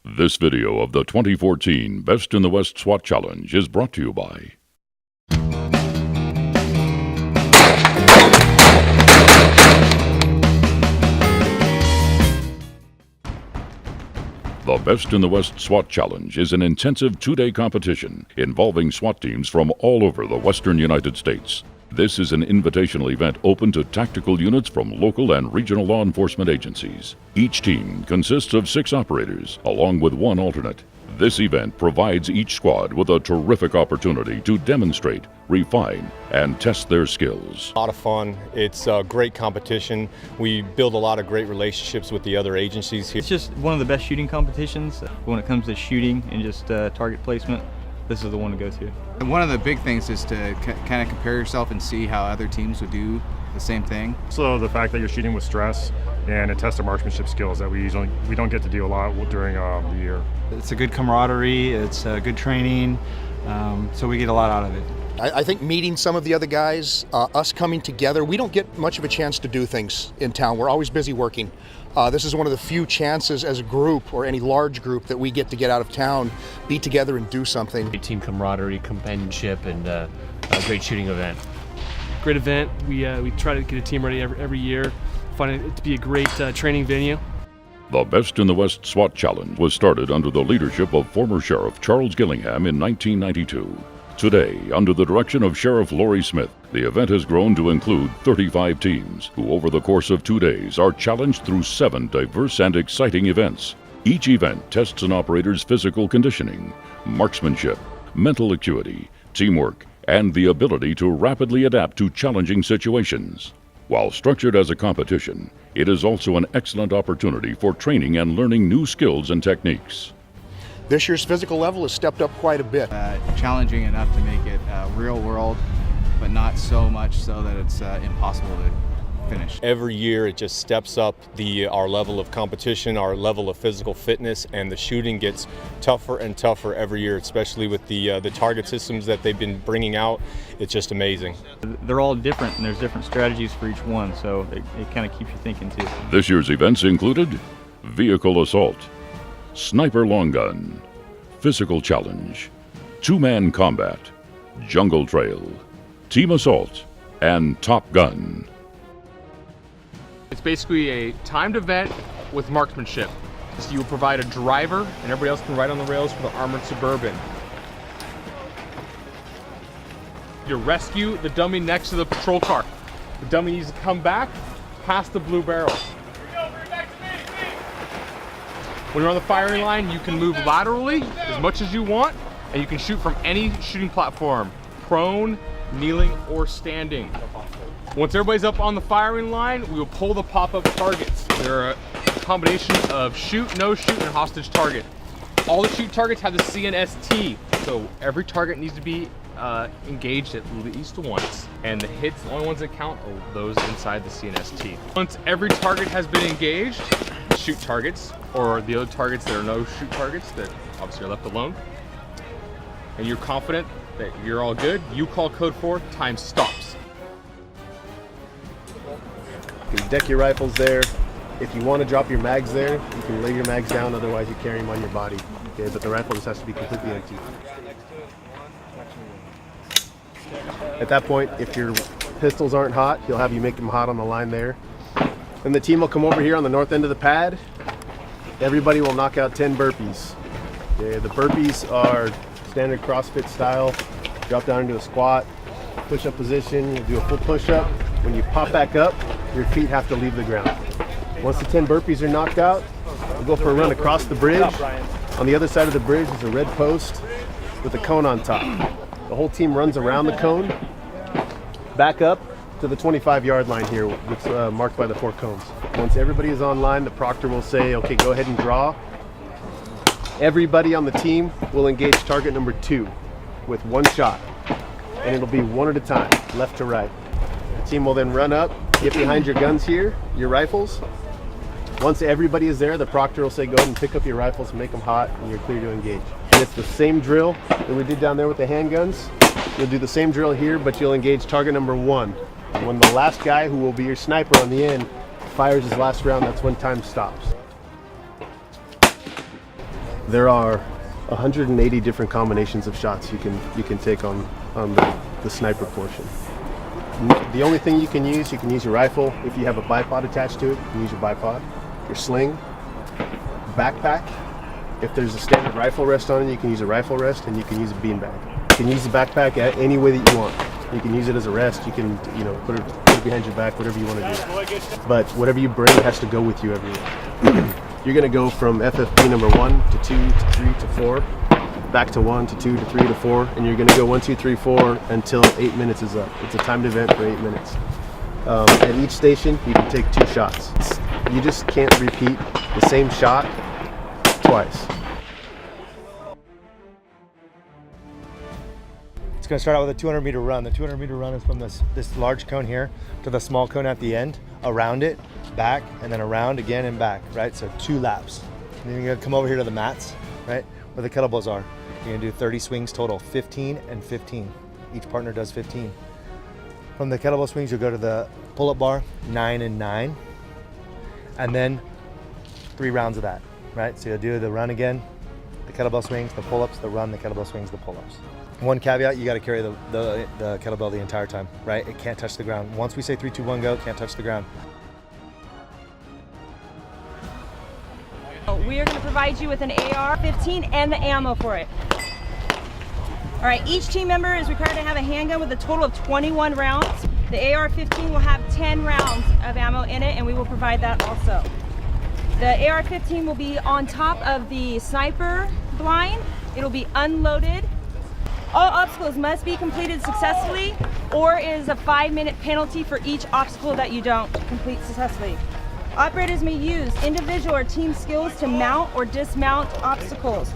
This video of the 2014 Best in the West SWAT Challenge is brought to you by The Best in the West SWAT Challenge is an intensive two-day competition involving SWAT teams from all over the western United States. This is an invitational event open to tactical units from local and regional law enforcement agencies. Each team consists of 6 operators, along with 1 alternate. This event provides each squad with a terrific opportunity to demonstrate, refine, and test their skills. A lot of fun. It's a great competition. We build a lot of great relationships with the other agencies here. It's just one of the best shooting competitions. When it comes to shooting and just target placement, this is the one to go to. And one of the big things is to kind of compare yourself and see how other teams would do the same thing. So the fact that you're shooting with stress and a test of marksmanship skills that we don't get to do a lot during the year. It's a good camaraderie, it's good training, so we get a lot out of it. I think meeting some of the other guys, us coming together, we don't get much of a chance to do things in town. We're always busy working. This is one of the few chances as a group or any large group that we get out of town, be together and do something. Team camaraderie, companionship, and a great shooting event. Great event. We try to get a team ready every year. Find it to be a great training venue. The Best in the West SWAT Challenge was started under the leadership of former Sheriff Charles Gillingham in 1992. Today, under the direction of Sheriff Laurie Smith, the event has grown to include 35 teams, who over the course of 2 days are challenged through 7 diverse and exciting events. Each event tests an operator's physical conditioning, marksmanship, mental acuity, teamwork, and the ability to rapidly adapt to challenging situations. While structured as a competition, it is also an excellent opportunity for training and learning new skills and techniques. This year's physical level has stepped up quite a bit. Challenging enough to make it real world, but not so much so that it's impossible to finish. Every year it just steps up our level of competition, our level of physical fitness, and the shooting gets tougher and tougher every year, especially with the target systems that they've been bringing out. It's just amazing. They're all different and there's different strategies for each one, so it kind of keeps you thinking too. This year's events included vehicle assault, sniper long gun, physical challenge, 2-man combat, jungle trail, team assault, and top gun. It's basically a timed event with marksmanship. So you will provide a driver and everybody else can ride on the rails for the armored Suburban. You rescue the dummy next to the patrol car. The dummy needs to come back past the blue barrel. When you're on the firing line, you can move laterally as much as you want, and you can shoot from any shooting platform, prone, kneeling, or standing. Once everybody's up on the firing line, we will pull the pop-up targets. They're a combination of shoot, no shoot, and hostage target. All the shoot targets have the CNST, so every target needs to be engaged at least once. And the hits, the only ones that count are those inside the CNST. Once every target has been engaged, shoot targets, or the other targets that are no shoot targets that obviously are left alone, and you're confident that you're all good, you call code 4, time stops. You can deck your rifles there. If you want to drop your mags there, you can lay your mags down, otherwise you carry them on your body. Okay, but the rifle just has to be completely empty. At that point, if your pistols aren't hot, he'll have you make them hot on the line there. Then the team will come over here on the north end of the pad. Everybody will knock out 10 burpees. Okay, the burpees are standard CrossFit style. Drop down into a squat, push-up position, you'll do a full push-up. When you pop back up, your feet have to leave the ground. Once the 10 burpees are knocked out, we'll go for a run across the bridge. On the other side of the bridge is a red post with a cone on top. The whole team runs around the cone, back up to the 25-yard line here, which is marked by the 4 cones. Once everybody is online, the proctor will say, okay, go ahead and draw. Everybody on the team will engage target number 2 with 1 shot, and it'll be 1 at a time, left to right. The team will then run up, get behind your guns here, your rifles. Once everybody is there, the proctor will say, go ahead and pick up your rifles and make them hot, and you're clear to engage. And it's the same drill that we did down there with the handguns. You'll do the same drill here, but you'll engage target number 1. And when the last guy, who will be your sniper on the end, fires his last round, that's when time stops. There are 180 different combinations of shots you can take on the sniper portion. The only thing you can use your rifle. If you have a bipod attached to it, you can use your bipod, your sling, backpack. If there's a standard rifle rest on it, you can use a rifle rest, and you can use a beanbag. You can use the backpack any way that you want. You can use it as a rest. You can, put it behind your back, whatever you want to do. But whatever you bring has to go with you everywhere. You're gonna go from FFP number 1 to 2 to 3 to 4, back to 1 to 2 to 3 to 4, and you're gonna go 1, 2, 3, 4 until 8 minutes is up. It's a timed event for 8 minutes. At each station, you can take 2 shots. You just can't repeat the same shot twice. It's going to start out with a 200-meter run. The 200-meter run is from this large cone here to the small cone at the end, around it, back, and then around again and back, right? So 2 laps. And then you're going to come over here to the mats, right, where the kettlebells are. You're going to do 30 swings total, 15 and 15. Each partner does 15. From the kettlebell swings, you'll go to the pull-up bar, 9 and 9, and then 3 rounds of that, right? So you'll do the run again, the kettlebell swings, the pull-ups, the run, the kettlebell swings, the pull-ups. One caveat, you got to carry the kettlebell the entire time, right? It can't touch the ground. Once we say 3, 2, 1, go, can't touch the ground. We are going to provide you with an AR-15 and the ammo for it. All right, each team member is required to have a handgun with a total of 21 rounds. The AR-15 will have 10 rounds of ammo in it, and we will provide that also. The AR-15 will be on top of the sniper blind. It'll be unloaded. All obstacles must be completed successfully, or is a 5-minute penalty for each obstacle that you don't complete successfully. Operators may use individual or team skills to mount or dismount obstacles.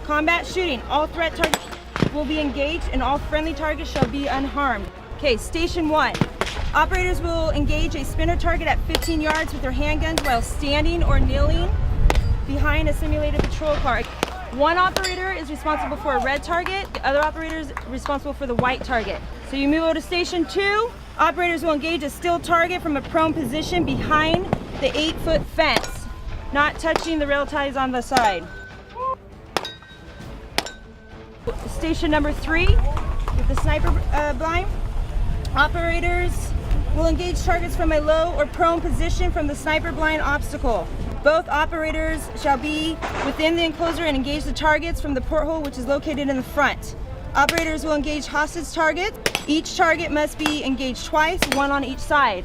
Combat shooting. All threat targets will be engaged and all friendly targets shall be unharmed. Okay, station 1. Operators will engage a spinner target at 15 yards with their handguns while standing or kneeling behind a simulated patrol car. One operator is responsible for a red target, the other operator is responsible for the white target. So you move over to station 2, operators will engage a still target from a prone position behind the 8-foot fence, not touching the rail ties on the side. Station number 3, with the sniper blind, operators will engage targets from a low or prone position from the sniper blind obstacle. Both operators shall be within the enclosure and engage the targets from the porthole, which is located in the front. Operators will engage hostage targets. Each target must be engaged twice, 1 on each side.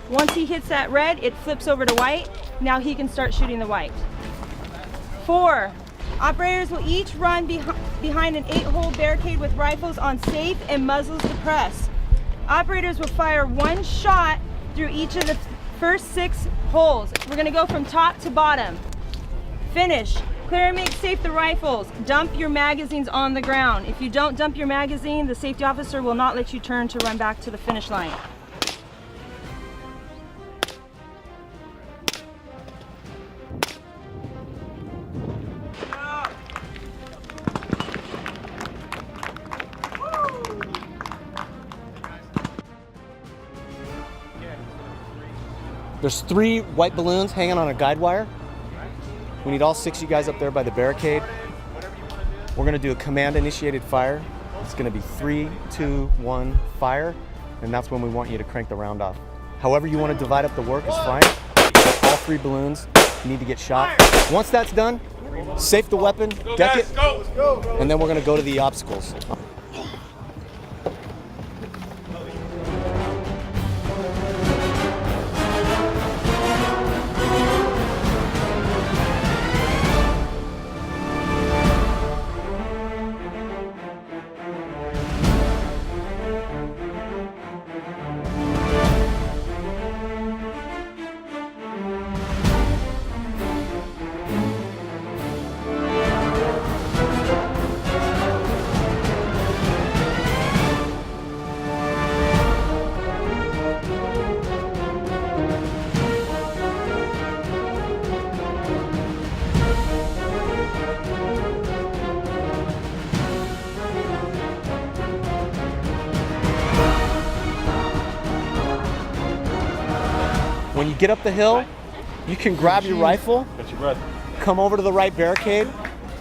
Once he hits that red, it flips over to white. Now he can start shooting the white. 4, operators will each run behind an 8-hole barricade with rifles on safe and muzzles depressed. Operators will fire 1 shot through each of the first 6 holes. We're going to go from top to bottom. Finish. Clear and make safe the rifles. Dump your magazines on the ground. If you don't dump your magazine, the safety officer will not let you turn to run back to the finish line. There's 3 white balloons hanging on a guide wire. We need all 6 of you guys up there by the barricade. We're gonna do a command initiated fire. It's gonna be 3, 2, 1, fire, and that's when we want you to crank the round off. However you wanna divide up the work is fine. But all 3 balloons need to get shot. Once that's done, safe the weapon, deck it, and then we're gonna go to the obstacles. When you get up the hill, you can grab your rifle. Catch your breath. come over to the right barricade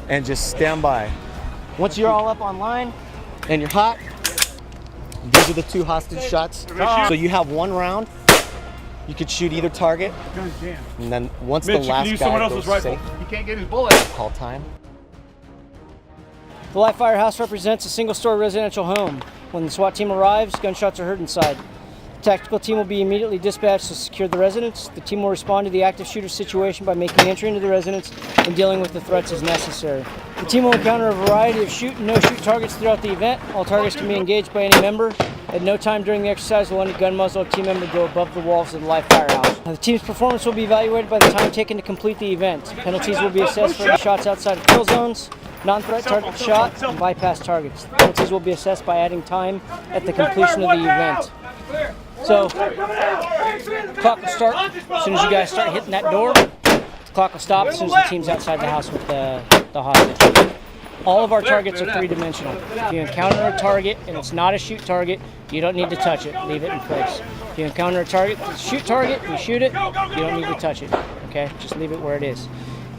and just stand by. Once you're all up on line and you're hot, these are the 2 hostage shots. So you have 1 round. You could shoot either target. And then once the last guy goes safe, you can't get his bullet. Call time. The live firehouse represents a single-story residential home. When the SWAT team arrives, gunshots are heard inside. The tactical team will be immediately dispatched to secure the residence. The team will respond to the active shooter situation by making entry into the residence and dealing with the threats as necessary. The team will encounter a variety of shoot and no-shoot targets throughout the event. All targets can be engaged by any member. At no time during the exercise will any gun muzzle or team member go above the walls of the live firehouse. The team's performance will be evaluated by the time taken to complete the event. Penalties will be assessed for any shots outside of kill zones, non-threat target shot, and bypass targets. Penalties will be assessed by adding time at the completion of the event. So, the clock will start as soon as you guys start hitting that door. The clock will stop as soon as the team's outside the house with the hostage. All of our targets are 3-dimensional. If you encounter a target and it's not a shoot target, you don't need to touch it. Leave it in place. If you encounter a target that's a shoot target, you shoot it. You don't need to touch it. Okay? Just leave it where it is.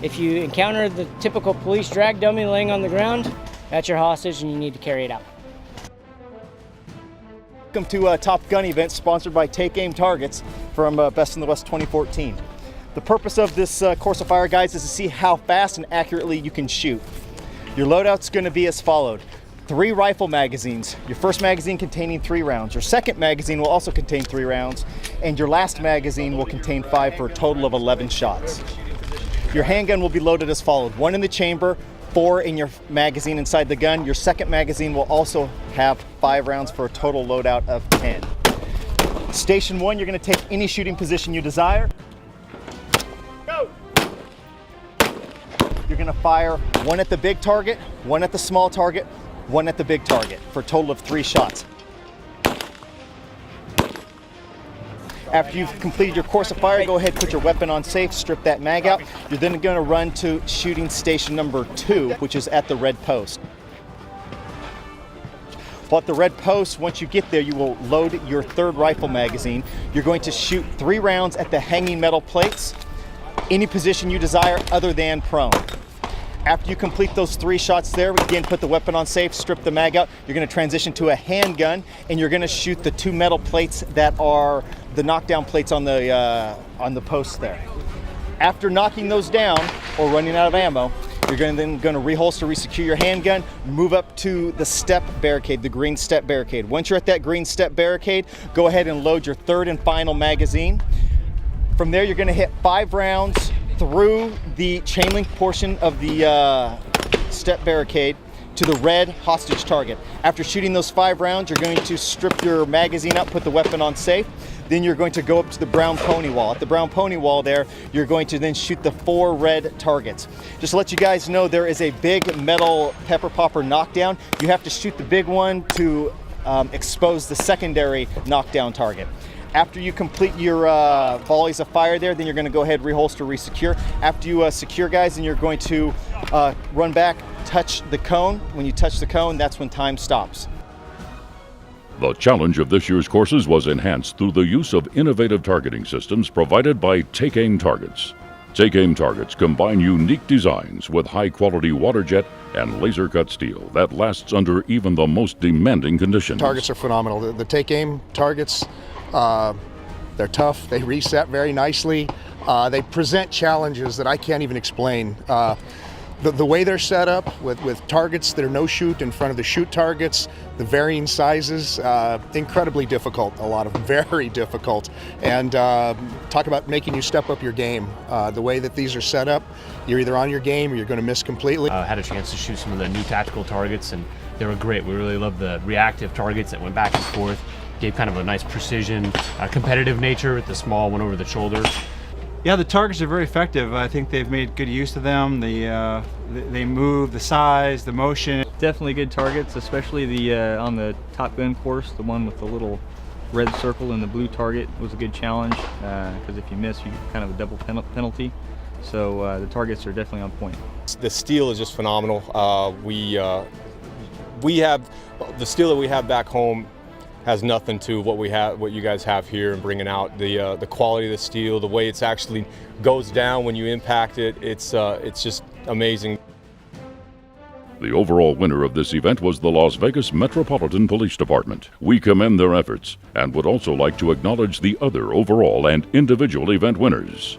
If you encounter the typical police drag dummy laying on the ground, that's your hostage and you need to carry it out. Welcome to a Top Gun event sponsored by Take Aim Targets from Best in the West 2014. The purpose of this course of fire, guys, is to see how fast and accurately you can shoot. Your loadout's going to be as followed. 3 rifle magazines. Your first magazine containing 3 rounds. Your second magazine will also contain 3 rounds. And your last magazine will contain 5 for a total of 11 shots. Your handgun will be loaded as followed. 1 in the chamber, 4 in your magazine inside the gun. Your second magazine will also have 5 rounds for a total loadout of 10. Station 1, you're going to take any shooting position you desire. You're going to fire 1 at the big target, 1 at the small target, 1 at the big target for a total of 3 shots. After you've completed your course of fire, go ahead, put your weapon on safe, strip that mag out. You're then going to run to shooting station number 2, which is at the red post. Well, at the red post, once you get there, you will load your 3rd rifle magazine. You're going to shoot 3 rounds at the hanging metal plates, any position you desire other than prone. After you complete those 3 shots there, again, put the weapon on safe, strip the mag out. You're going to transition to a handgun, and you're going to shoot the 2 metal plates that are the knockdown plates on the posts there. After knocking those down or running out of ammo, you're then going to reholster, resecure your handgun, move up to the step barricade, the green step barricade. Once you're at that green step barricade, go ahead and load your 3rd and final magazine. From there, you're going to hit 5 rounds through the chain link portion of the step barricade to the red hostage target. After shooting those 5 rounds, you're going to strip your magazine up, put the weapon on safe. Then you're going to go up to the brown pony wall. At the brown pony wall there, you're going to then shoot the 4 red targets. Just to let you guys know, there is a big metal pepper popper knockdown. You have to shoot the big one to expose the secondary knockdown target. After you complete your volleys of fire there, then you're going to go ahead, reholster, resecure. After you secure, guys, then you're going to run back, touch the cone. When you touch the cone, that's when time stops. The challenge of this year's courses was enhanced through the use of innovative targeting systems provided by Take Aim Targets. Take Aim Targets combine unique designs with high-quality water jet and laser-cut steel that lasts under even the most demanding conditions. Targets are phenomenal. The Take Aim Targets, they're tough. They reset very nicely. They present challenges that I can't even explain. The way they're set up with targets that are no shoot in front of the shoot targets, the varying sizes, incredibly difficult, a lot of them, very difficult. And talk about making you step up your game. The way that these are set up, you're either on your game or you're going to miss completely. I had a chance to shoot some of the new tactical targets and they were great. We really loved the reactive targets that went back and forth, gave kind of a nice precision, competitive nature with the small one over the shoulder. Yeah, the targets are very effective. I think they've made good use of them. They move, the size, the motion. Definitely good targets, especially the on the Top Gun course, the one with the little red circle and the blue target was a good challenge because if you miss, you get kind of a double penalty. So the targets are definitely on point. The steel is just phenomenal. We have the steel that we have back home has nothing to what we have, what you guys have here, and bringing out the quality of the steel, the way it's actually goes down when you impact it. It's just amazing. The overall winner of this event was the Las Vegas Metropolitan Police Department. We commend their efforts and would also like to acknowledge the other overall and individual event winners.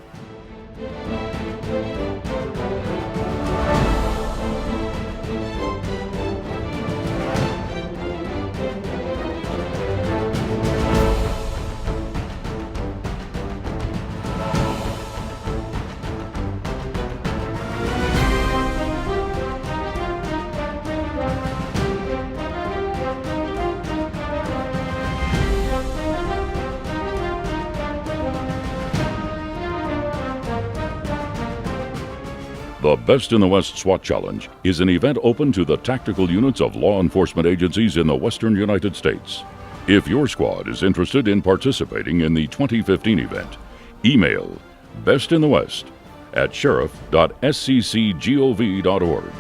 The Best in the West SWAT Challenge is an event open to the tactical units of law enforcement agencies in the western United States. If your squad is interested in participating in the 2015 event, email bestinthewest@sheriff.sccgov.org.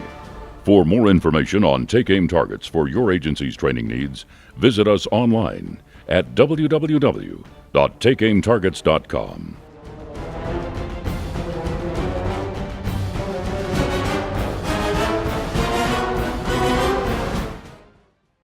For more information on take-aim targets for your agency's training needs, visit us online at www.takeaimtargets.com.